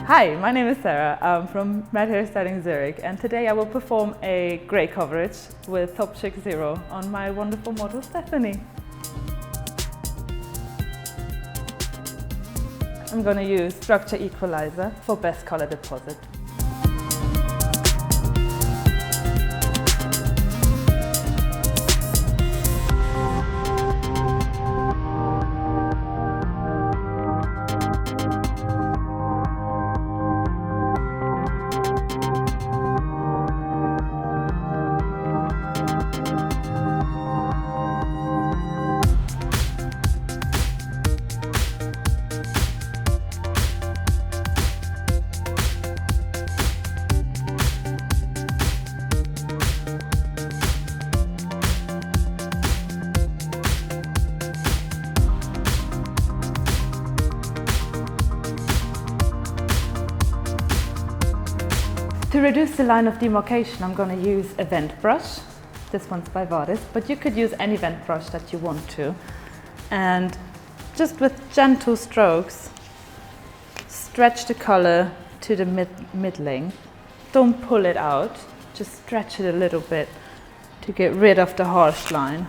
Hi, my name is Sara. I'm from HAIRSTYLING Zurich, and today I will perform a grey coverage with Topchic Zero on my wonderful model Stephanie. I'm going to use Structure Equalizer for best color deposit. To reduce the line of demarcation, I'm going to use a vent brush. This one's by VARIS, but you could use any vent brush that you want to. And just with gentle strokes, stretch the color to the middling. Don't pull it out, just stretch it a little bit to get rid of the harsh line.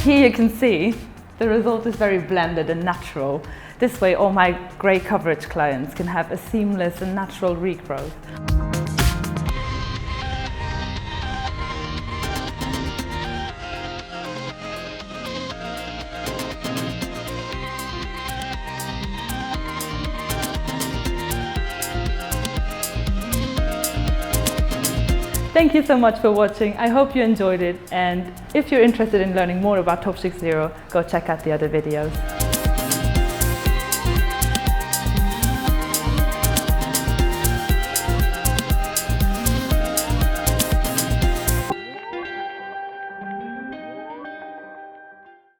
Here you can see the result is very blended and natural. This way all my grey coverage clients can have a seamless and natural regrowth. Thank you so much for watching. I hope you enjoyed it, and if you're interested in learning more about Topchic Zero, go check out the other videos.